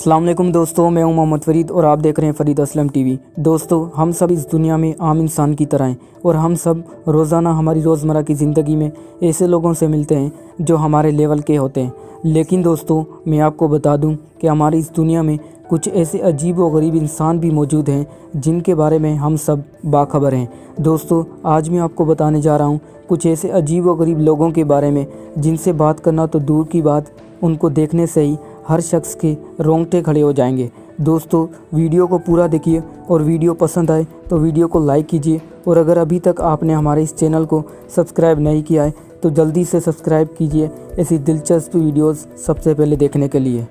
अस्सलाम वालेकुम दोस्तों, मैं हूं मोहम्मद फरीद और आप देख रहे हैं फरीद असलम टीवी। दोस्तों, हम सब इस दुनिया में आम इंसान की तरह हैं और हम सब रोज़ाना हमारी रोज़मर्रा की ज़िंदगी में ऐसे लोगों से मिलते हैं जो हमारे लेवल के होते हैं। लेकिन दोस्तों, मैं आपको बता दूं कि हमारी इस दुनिया में कुछ ऐसे अजीब व गरीब इंसान भी मौजूद हैं जिनके बारे में हम सब बाखबर हैं। दोस्तों, आज मैं आपको बताने जा रहा हूँ कुछ ऐसे अजीब व गरीब लोगों के बारे में जिनसे बात करना तो दूर की बात, उनको देखने से ही हर शख्स के रोंगटे खड़े हो जाएंगे। दोस्तों, वीडियो को पूरा देखिए और वीडियो पसंद आए तो वीडियो को लाइक कीजिए और अगर अभी तक आपने हमारे इस चैनल को सब्सक्राइब नहीं किया है तो जल्दी से सब्सक्राइब कीजिए ऐसी दिलचस्प वीडियोस सबसे पहले देखने के लिए।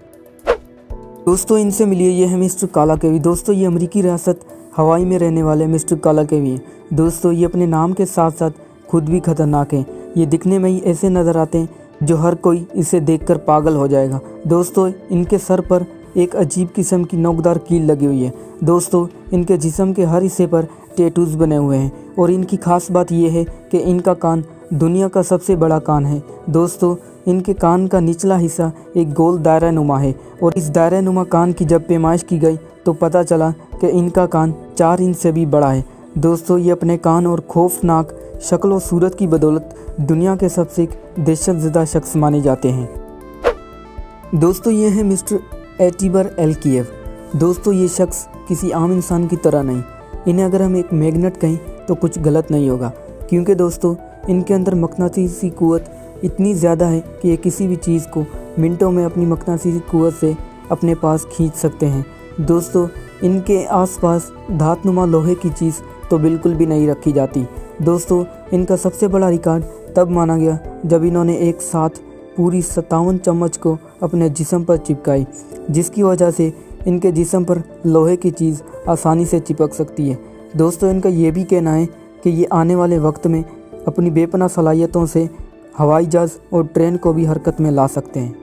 दोस्तों, इनसे मिलिए, ये है मिस्टर काला केवी। दोस्तों, ये अमेरिकी रियासत हवाई में रहने वाले मिस्टर काला केवी हैं। दोस्तों, ये अपने नाम के साथ साथ खुद भी खतरनाक हैं। ये दिखने में ही ऐसे नज़र आते हैं जो हर कोई इसे देखकर पागल हो जाएगा। दोस्तों, इनके सर पर एक अजीब किस्म की नोकदार कील लगी हुई है। दोस्तों, इनके जिस्म के हर हिस्से पर टैटूज बने हुए हैं और इनकी खास बात यह है कि इनका कान दुनिया का सबसे बड़ा कान है। दोस्तों, इनके कान का निचला हिस्सा एक गोल दायरा नुमा है और इस दायरा नुमा कान की जब पैमाइश की गई तो पता चला कि इनका कान 4 इंच से भी बड़ा है। दोस्तों, ये अपने कान और खौफनाक शक्ल और सूरत की बदौलत दुनिया के सबसे दहशतज़दा शख्स माने जाते हैं। दोस्तों, ये है मिस्टर एटिबर एल्कीएव। दोस्तों, ये शख्स किसी आम इंसान की तरह नहीं। इन्हें अगर हम एक मैग्नेट कहें तो कुछ गलत नहीं होगा, क्योंकि दोस्तों इनके अंदर मकनातीसी कुव्वत इतनी ज़्यादा है कि ये किसी भी चीज़ को मिनटों में अपनी मकनातीसी कुव्वत से अपने पास खींच सकते हैं। दोस्तों, इनके आसपास धातनुमा लोहे की चीज़ तो बिल्कुल भी नहीं रखी जाती। दोस्तों, इनका सबसे बड़ा रिकॉर्ड तब माना गया जब इन्होंने एक साथ पूरी 57 चम्मच को अपने जिस्म पर चिपकाई, जिसकी वजह से इनके जिस्म पर लोहे की चीज़ आसानी से चिपक सकती है। दोस्तों, इनका ये भी कहना है कि ये आने वाले वक्त में अपनी बेपनाह सलाहियतों से हवाई जहाज़ और ट्रेन को भी हरकत में ला सकते हैं।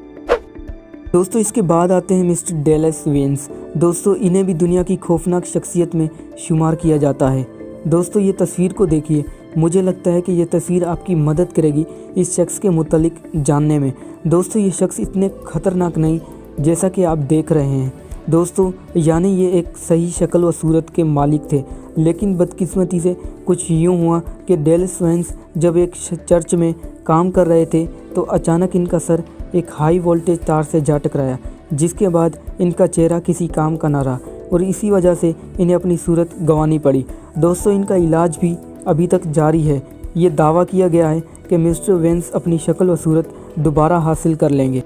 दोस्तों, इसके बाद आते हैं मिस्टर डेलस वेंस। दोस्तों, इन्हें भी दुनिया की खौफनाक शख्सियत में शुमार किया जाता है। दोस्तों, ये तस्वीर को देखिए, मुझे लगता है कि ये तस्वीर आपकी मदद करेगी इस शख्स के मुतालिक जानने में। दोस्तों, ये शख्स इतने खतरनाक नहीं जैसा कि आप देख रहे हैं। दोस्तों, यानी ये एक सही शक्ल व सूरत के मालिक थे, लेकिन बदकिस्मती से कुछ यूँ हुआ कि डेलस वेंस जब एक चर्च में काम कर रहे थे तो अचानक इनका सर एक हाई वोल्टेज तार से जा टकराया, जिसके बाद इनका चेहरा किसी काम का न रहा और इसी वजह से इन्हें अपनी सूरत गंवानी पड़ी। दोस्तों, इनका इलाज भी अभी तक जारी है। ये दावा किया गया है कि मिस्टर वेंस अपनी शक्ल व सूरत दोबारा हासिल कर लेंगे।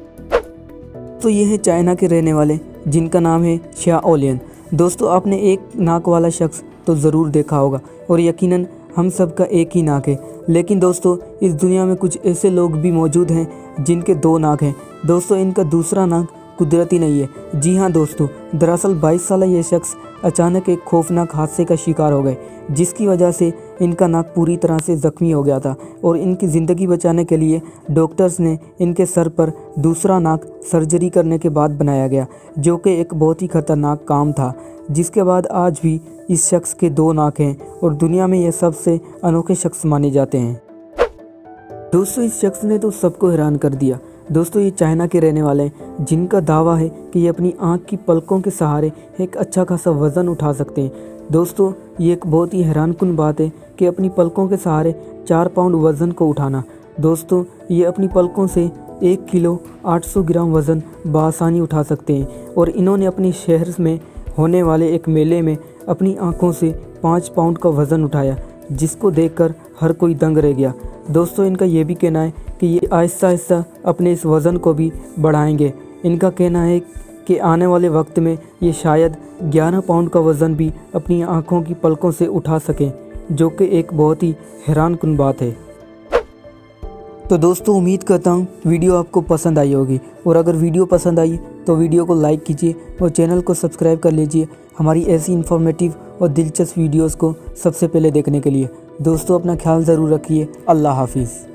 तो ये है चाइना के रहने वाले जिनका नाम है शाओलियन। दोस्तों, आपने एक नाक वाला शख्स तो ज़रूर देखा होगा और यकीनन हम सब का एक ही नाक है, लेकिन दोस्तों इस दुनिया में कुछ ऐसे लोग भी मौजूद हैं जिनके 2 नाक हैं। दोस्तों, इनका दूसरा नाक कुदरती नहीं है। जी हाँ दोस्तों, दरअसल 22 साल ये शख्स अचानक एक खौफनाक हादसे का शिकार हो गए, जिसकी वजह से इनका नाक पूरी तरह से ज़ख्मी हो गया था और इनकी ज़िंदगी बचाने के लिए डॉक्टर्स ने इनके सर पर दूसरा नाक सर्जरी करने के बाद बनाया गया, जो कि एक बहुत ही ख़तरनाक काम था। जिसके बाद आज भी इस शख्स के 2 नाक हैं और दुनिया में ये सबसे अनोखे शख्स माने जाते हैं। दोस्तों, इस शख्स ने तो सबको हैरान कर दिया। दोस्तों, ये चाइना के रहने वाले हैं जिनका दावा है कि ये अपनी आँख की पलकों के सहारे एक अच्छा खासा वज़न उठा सकते हैं। दोस्तों, ये एक बहुत ही हैरानकुन बात है कि अपनी पलकों के सहारे 4 पाउंड वज़न को उठाना। दोस्तों, ये अपनी पलकों से 1 किलो 800 ग्राम वज़न बआसानी उठा सकते हैं और इन्होंने अपनी शहर में होने वाले एक मेले में अपनी आँखों से 5 पाउंड का वज़न उठाया, जिसको देखकर हर कोई दंग रह गया। दोस्तों, इनका ये भी कहना है कि ये आहिस्ता आहिस्ता अपने इस वज़न को भी बढ़ाएंगे। इनका कहना है कि आने वाले वक्त में ये शायद 11 पाउंड का वज़न भी अपनी आँखों की पलकों से उठा सकें, जो कि एक बहुत ही हैरानकुन बात है। तो दोस्तों, उम्मीद करता हूँ वीडियो आपको पसंद आई होगी और अगर वीडियो पसंद आई तो वीडियो को लाइक कीजिए और चैनल को सब्सक्राइब कर लीजिए हमारी ऐसी इन्फॉर्मेटिव और दिलचस्प वीडियोस को सबसे पहले देखने के लिए। दोस्तों, अपना ख्याल ज़रूर रखिए। अल्लाह हाफिज़।